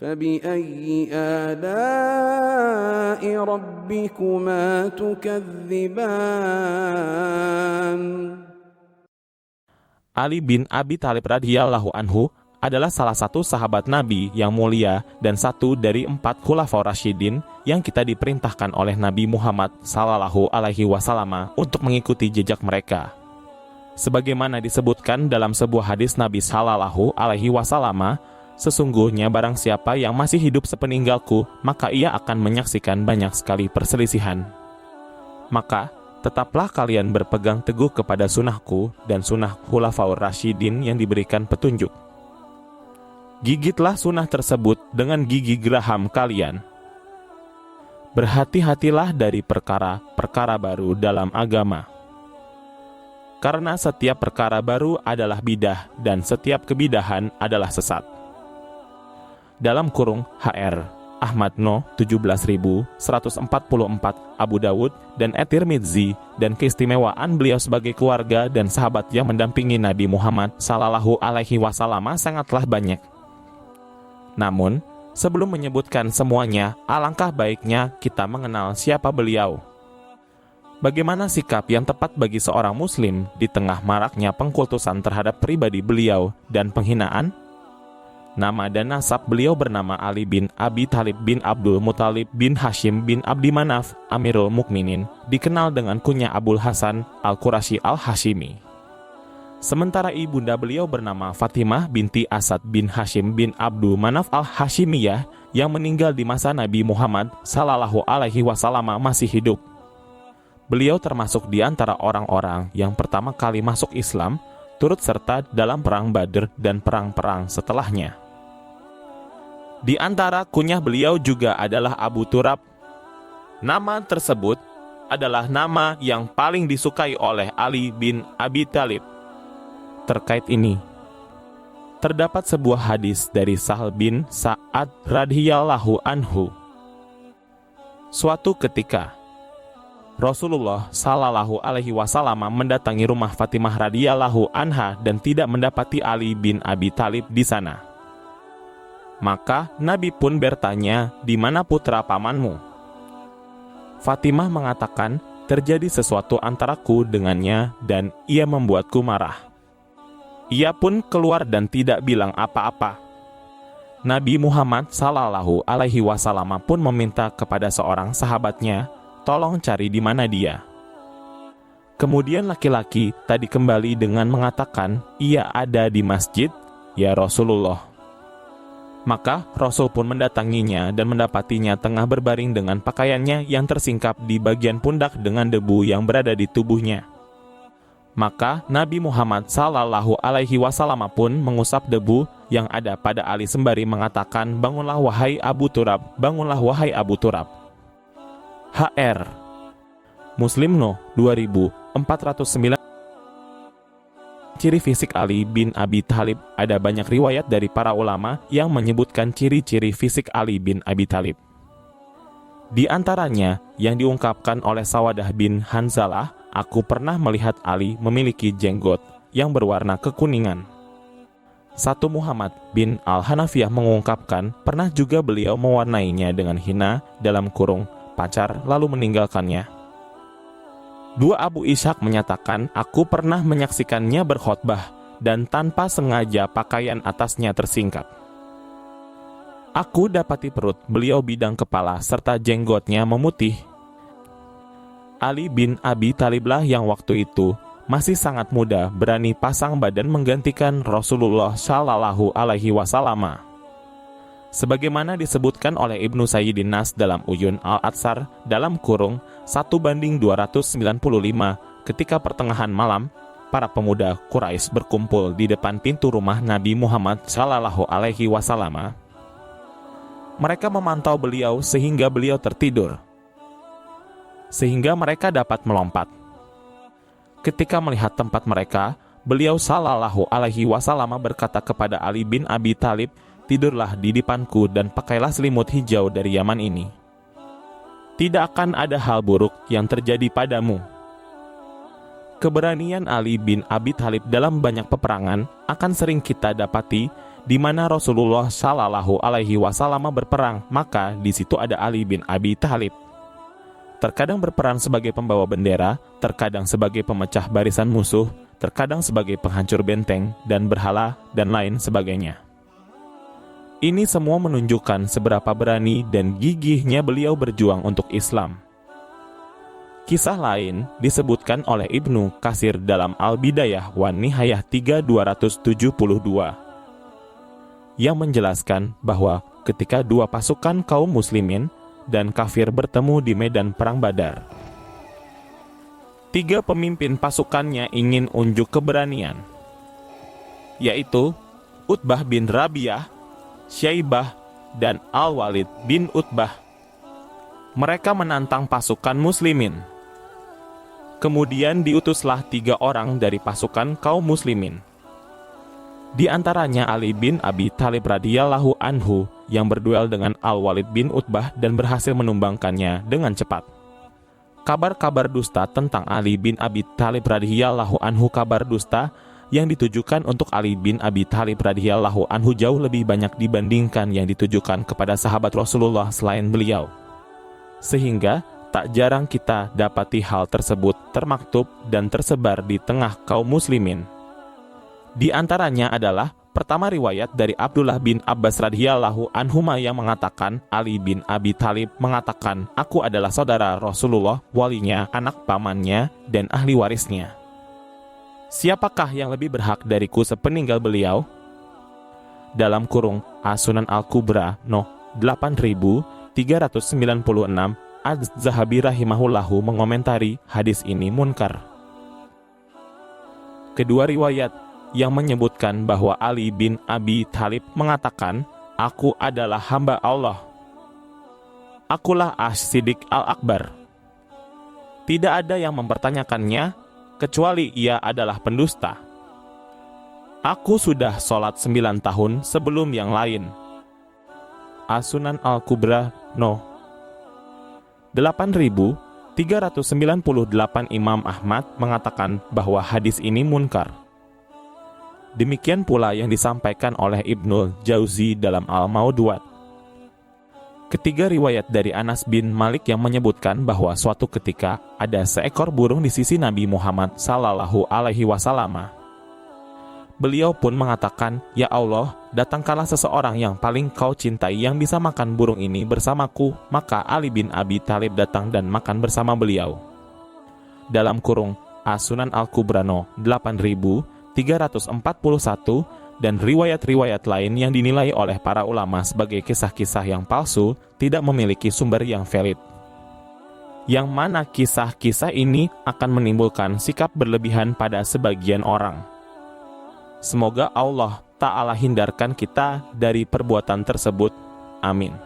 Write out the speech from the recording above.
فبأي آلاء ربكما تكذبان. Ali bin Abi Thalib radhiyallahu anhu adalah salah satu sahabat Nabi yang mulia dan satu dari 4 khulafaur rasyidin yang kita diperintahkan oleh Nabi Muhammad sallallahu alaihi wasallam untuk mengikuti jejak mereka. Sebagaimana disebutkan dalam sebuah hadis Nabi sallallahu alaihi wasallam, sesungguhnya barang siapa yang masih hidup sepeninggalku, maka ia akan menyaksikan banyak sekali perselisihan. Maka, tetaplah kalian berpegang teguh kepada sunnahku dan sunnah khulafaur rasyidin yang diberikan petunjuk. Gigitlah sunnah tersebut dengan gigi geraham kalian. Berhati-hatilah dari perkara-perkara baru dalam agama. Karena setiap perkara baru adalah bidah dan setiap kebidahan adalah sesat. Dalam kurung HR Ahmad No 17144 Abu Dawud dan At-Tirmidzi, dan keistimewaan beliau sebagai keluarga dan sahabat yang mendampingi Nabi Muhammad sallallahu alaihi wasallam sangatlah banyak. Namun, sebelum menyebutkan semuanya, alangkah baiknya kita mengenal siapa beliau. Bagaimana sikap yang tepat bagi seorang muslim di tengah maraknya pengkultusan terhadap pribadi beliau dan penghinaan? Nama dan nasab beliau bernama Ali bin Abi Thalib bin Abdul Muthalib bin Hashim bin Abdi Manaf Amirul Mukminin, dikenal dengan kunyah Abul Hasan Al-Qurasyi Al-Hashimi. Sementara ibunda beliau bernama Fatimah binti Asad bin Hashim bin Abdul Manaf Al-Hashimiyah yang meninggal di masa Nabi Muhammad sallallahu alaihi wasallam masih hidup. Beliau termasuk di antara orang-orang yang pertama kali masuk Islam, turut serta dalam perang Badr dan perang-perang setelahnya. Di antara kunyah beliau juga adalah Abu Turab. Nama tersebut adalah nama yang paling disukai oleh Ali bin Abi Thalib. Terkait ini, terdapat sebuah hadis dari Sahal bin Sa'ad radhiyallahu anhu. Suatu ketika, Rasulullah sallallahu alaihi wasallam mendatangi rumah Fatimah radhiyallahu anha dan tidak mendapati Ali bin Abi Thalib di sana. Maka Nabi pun bertanya, "Di mana putra pamanmu?" Fatimah mengatakan, "Terjadi sesuatu antaraku dengannya dan ia membuatku marah." Ia pun keluar dan tidak bilang apa-apa. Nabi Muhammad sallallahu alaihi wasallam pun meminta kepada seorang sahabatnya, "Tolong cari di mana dia." Kemudian laki-laki tadi kembali dengan mengatakan, "Ia ada di masjid, ya Rasulullah." Maka Rasul pun mendatanginya dan mendapatinya tengah berbaring dengan pakaiannya yang tersingkap di bagian pundak dengan debu yang berada di tubuhnya. Maka Nabi Muhammad sallallahu alaihi wasallam pun mengusap debu yang ada pada Ali sembari mengatakan, "Bangunlah wahai Abu Turab, bangunlah wahai Abu Turab." HR Muslim No 2409. Ciri fisik Ali bin Abi Thalib. Ada banyak riwayat dari para ulama yang menyebutkan ciri-ciri fisik Ali bin Abi Thalib. Di antaranya yang diungkapkan oleh Sawadah bin Hanzalah, "Aku pernah melihat Ali memiliki jenggot yang berwarna kekuningan." Satu Muhammad bin Al-Hanafiyah mengungkapkan pernah juga beliau mewarnainya dengan hina dalam kurung pacar lalu meninggalkannya. Dua Abu Ishaq menyatakan, "Aku pernah menyaksikannya berkhotbah dan tanpa sengaja pakaian atasnya tersingkap. Aku dapati perut beliau bidang kepala serta jenggotnya memutih." Ali bin Abi Thaliblah yang waktu itu masih sangat muda berani pasang badan menggantikan Rasulullah Shallallahu Alaihi Wasallam. Sebagaimana disebutkan oleh Ibnu Sayyidin Nas dalam Uyun Al-Atsar dalam kurung 1:295, ketika pertengahan malam, para pemuda Quraisy berkumpul di depan pintu rumah Nabi Muhammad Shallallahu Alaihi Wasallam. Mereka memantau beliau sehingga beliau tertidur, sehingga mereka dapat melompat. Ketika melihat tempat mereka, beliau Shallallahu Alaihi Wasallam berkata kepada Ali bin Abi Thalib, "Tidurlah di depanku dan pakailah selimut hijau dari Yaman ini. Tidak akan ada hal buruk yang terjadi padamu." Keberanian Ali bin Abi Thalib dalam banyak peperangan akan sering kita dapati di mana Rasulullah Shallallahu Alaihi Wasallam berperang, maka di situ ada Ali bin Abi Thalib. Terkadang berperan sebagai pembawa bendera, terkadang sebagai pemecah barisan musuh, terkadang sebagai penghancur benteng dan berhala, dan lain sebagainya. Ini semua menunjukkan seberapa berani dan gigihnya beliau berjuang untuk Islam. Kisah lain disebutkan oleh Ibnu Katsir dalam Al-Bidayah wan Nihayah 3272 yang menjelaskan bahwa ketika dua pasukan kaum muslimin dan kafir bertemu di medan perang Badar, tiga pemimpin pasukannya ingin unjuk keberanian, yaitu Utbah bin Rabi'ah, Syaibah, dan Al-Walid bin Utbah. Mereka menantang pasukan muslimin. Kemudian diutuslah 3 orang dari pasukan kaum muslimin. Di antaranya Ali bin Abi Thalib radhiyallahu anhu yang berduel dengan Al-Walid bin Utbah dan berhasil menumbangkannya dengan cepat. Kabar-kabar dusta tentang Ali bin Abi Thalib radhiyallahu anhu, kabar dusta yang ditujukan untuk Ali bin Abi Thalib radhiyallahu anhu jauh lebih banyak dibandingkan yang ditujukan kepada sahabat Rasulullah selain beliau. Sehingga tak jarang kita dapati hal tersebut termaktub dan tersebar di tengah kaum muslimin. Di antaranya adalah pertama riwayat dari Abdullah bin Abbas radhiyallahu anhuma yang mengatakan Ali bin Abi Thalib mengatakan, "Aku adalah saudara Rasulullah, walinya, anak pamannya, dan ahli warisnya. Siapakah yang lebih berhak dariku sepeninggal beliau?" Dalam kurung As-Sunan Al-Kubra no 8396, Az-Zahabi rahimahullahu mengomentari hadis ini munkar. Kedua riwayat yang menyebutkan bahwa Ali bin Abi Thalib mengatakan, "Aku adalah hamba Allah. Akulah As-Siddiq Al-Akbar. Tidak ada yang mempertanyakannya, kecuali ia adalah pendusta. Aku sudah sholat 9 tahun sebelum yang lain." As-Sunan Al-Kubra no 8398. Imam Ahmad mengatakan bahwa hadis ini munkar. Demikian pula yang disampaikan oleh Ibnul Jauzi dalam Al-Maudu'at. Ketiga riwayat dari Anas bin Malik yang menyebutkan bahwa suatu ketika ada seekor burung di sisi Nabi Muhammad Sallallahu Alaihi Wasallam. Beliau pun mengatakan, "Ya Allah, datangkanlah seseorang yang paling kau cintai yang bisa makan burung ini bersamaku." Maka Ali bin Abi Thalib datang dan makan bersama beliau. Dalam kurung As-Sunan Al-Kubra no 8341 dan riwayat-riwayat lain yang dinilai oleh para ulama sebagai kisah-kisah yang palsu, tidak memiliki sumber yang valid. Yang mana kisah-kisah ini akan menimbulkan sikap berlebihan pada sebagian orang. Semoga Allah Ta'ala hindarkan kita dari perbuatan tersebut. Amin.